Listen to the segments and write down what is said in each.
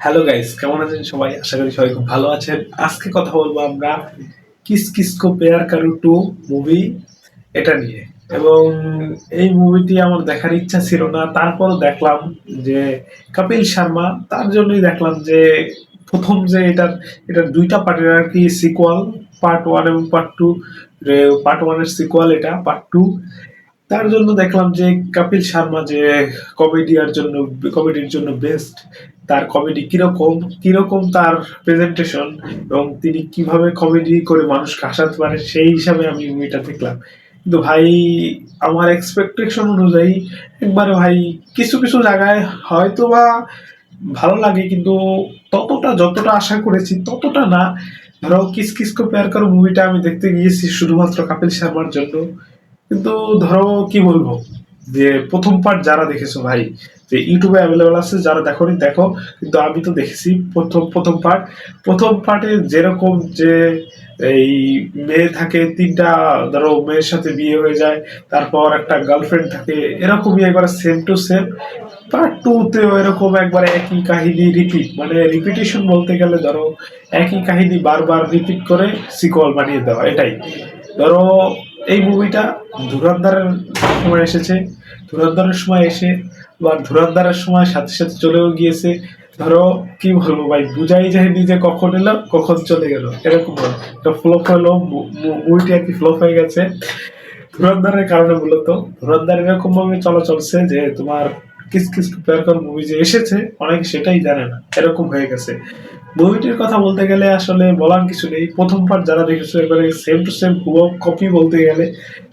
Hello guys, কেমন আছেন সবাই? আশা করি সবাই খুব ভালো আছেন। আজকে কথা বলবো আমরা কিস কিস কো প্যার কারু 2 মুভি এটা নিয়ে। এবং এই মুভিটি আমার দেখার ইচ্ছা ছিল না, তারপরও দেখলাম যে কপিল শর্মা, তার জন্যই দেখলাম যে প্রথম যে এটার দুইটা পার্টের আর কি সিকুয়াল, পার্ট ওয়ান এবং পার্ট টু। পার্ট ওয়ানের সিকুয়াল, এটা পার্ট টু। তার জন্য দেখলাম যে কপিল শর্মা যে কমেডির জন্য বেস্ট। তার কমেডি কিরকম কিরকম তার প্রেজেন্টেশন, এবং তিনি কিভাবে কমেডি করে মানুষকে হাসাতে পারে, সেই হিসাবে আমি মুভিটা দেখলাম। কিন্তু ভাই, আমার এক্সপেকটেশন অনুযায়ী একবারে ভাই, কিছু কিছু জায়গায় হয়তো বা ভালো লাগে, কিন্তু ততটা যতটা আশা করেছি ততটা না। ধরো কিস কিস কো প্যার করো মুভিটা আমি দেখতে গিয়েছি শুধুমাত্র কপিল শর্মার জন্য। কিন্তু ধরো কি বলবো, যে প্রথম পার্ট যারা দেখেছো ভাই, যে ইউটিউবে অ্যাভেলেবল আছে, যারা দেখোনি দেখো। কিন্তু আমি তো দেখেছি প্রথম পার্ট। প্রথম পার্টে যেরকম যে এই মেয়ে থাকে তিনটা, ধরো মেয়ের সাথে বিয়ে হয়ে যায়, তারপর একটা গার্লফ্রেন্ড থাকে, এরকমই একবার same to same part two তেও এরকম একবারে একই কাহিনী রিপিট, মানে রিপিটেশন বলতে গেলে ধরো একই কাহিনী বারবার রিপিট করে সিকোয়াল বানিয়ে দেওয়া, এটাই। ধরো এই মুভিটা ধুরন্ধরের সময় এসেছে, ধুরন্ধরের সময় এসে আবার ধুরন্ধরের সময় সাথে সাথে চলেও গিয়েছে। ধরো কি বলবো ভাই, বুঝাই যায়নি যে কখন এলো কখন চলে গেল, এরকম ফ্লপ হলো মুভিটি আর কি, ফ্লপ হয়ে গেছে ধুরন্ধরের কারণে মূলত। ধুরন্ধর এরকম ভাবে চলা চলছে যে তোমার কিস কিস প্যার কর মুভি যে এসেছে, অনেকে সেটাই জানে না, এরকম হয়ে গেছে। মুভিটির কথা বলতে গেলে আসলে বলার কিছু নেই। প্রথম পার্ট যারা দেখেছো এবারে সেম টু সেম পুরো কপি বলতে গেলে।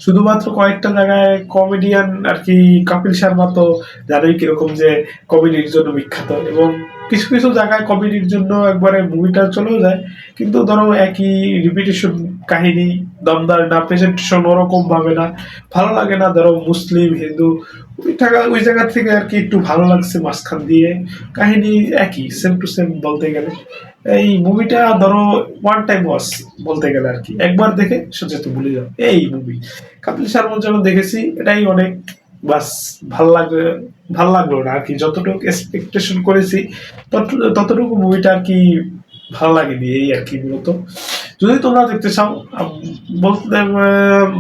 শুধুমাত্র কয়েকটা জায়গায় কমেডিয়ান আর কি, কপিল শর্মা তো জানোই কিরকম যে কমেডির জন্য বিখ্যাত, এবং কিছু কিছু জায়গায় কমেডির জন্য একবারে মুভিটা চলেও যায়। কিন্তু ধরো একই রিপিটেশন কাহিনী, দমদার না, প্রেজেন্টেশন ওরকম ভাবে না, ভালো লাগে না। ধরো মুসলিম হিন্দু ওই জায়গা থেকে আর কি একটু ভালো লাগছে মাঝখান দিয়ে। কাহিনী একই, সেম টু সেম বলতে গেলে। এই মুভিটা ধরো ওয়ান টাইম ওয়াচ বলতে গেলে আর কি, একবার দেখে সোজা তো ভুলে যাও এই মুভি। কপিল শর্মার জন্য দেখেছি, এটাই অনেক। বাস, ভাল লাগে, ভাল লাগলো না আর কি, যতটুকু এক্সপেকটেশন করেছি ততটুকু মুভিটা আর কি ভালো লাগেনি, এই আর কি মূলত। যদি তোমরা দেখতে চাও, বলতে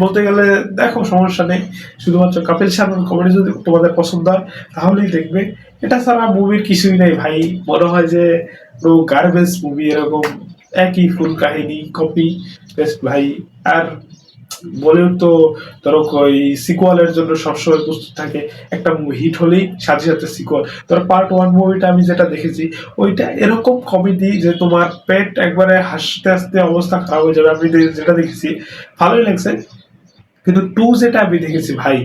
বলতে গেলে দেখো, সমস্যা নেই। শুধুমাত্র কপিল শর্মার কমেডি যদি তোমাদের পছন্দ হয় তাহলেই দেখবে। এটা ছাড়া মুভির কিছুই নেই ভাই, মনে হয় যে পুরো গার্বেজ মুভি, এরকম একই ফুল কাহিনী কপি বেস্ট ভাই। আর বলিউড তো ধরো ওই সিকুয়ালের জন্য সবসময় প্রস্তুত থাকে। একটা মুভি হিট হলেই সাথে সাথে সিকুয়াল। ধরো পার্ট ওয়ান মুভিটা আমি যেটা দেখেছি, ওইটা এরকম কমেডি যে তোমার পেট একবারে হাসতে হাসতে অবস্থা খারাপ হয়ে যাবে। আমি যেটা দেখেছি ভালোই লাগছে। কিন্তু টু যেটা আমি দেখেছি ভাই,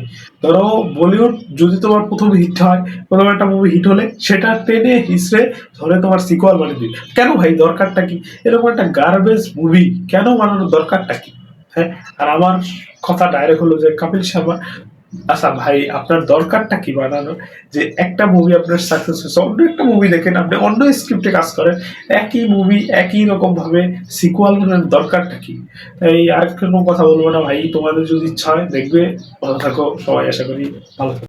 ধরো বলিউড যদি তোমার প্রথম হিট হয়, প্রথম একটা মুভি হিট হলে সেটা টেনে হিসড়ে ধরে তোমার সিকুয়াল বানিয়ে দিই, কেন ভাই? দরকারটা কি? এরকম একটা গার্বেজ মুভি কেন বানানোর দরকারটা কি? হ্যাঁ। আর আমার কথা ডাইরেক্ট হলো যে কপিল শর্মা, আচ্ছা ভাই, আপনার দরকারটা কি বানানোর? যে একটা মুভি আপনার সাকসেস হয়েছে, অন্য একটা মুভি দেখেন, আপনি অন্য স্ক্রিপ্টে কাজ করেন, একই মুভি একই রকম ভাবে সিকুয়াল বানানোর দরকারটা কি? তাই আর কোনো কথা বলবো না ভাই, তোমাদের যদি ইচ্ছা হয় দেখবে। ভালো থাকো সবাই, আশা করি ভালো থাকো।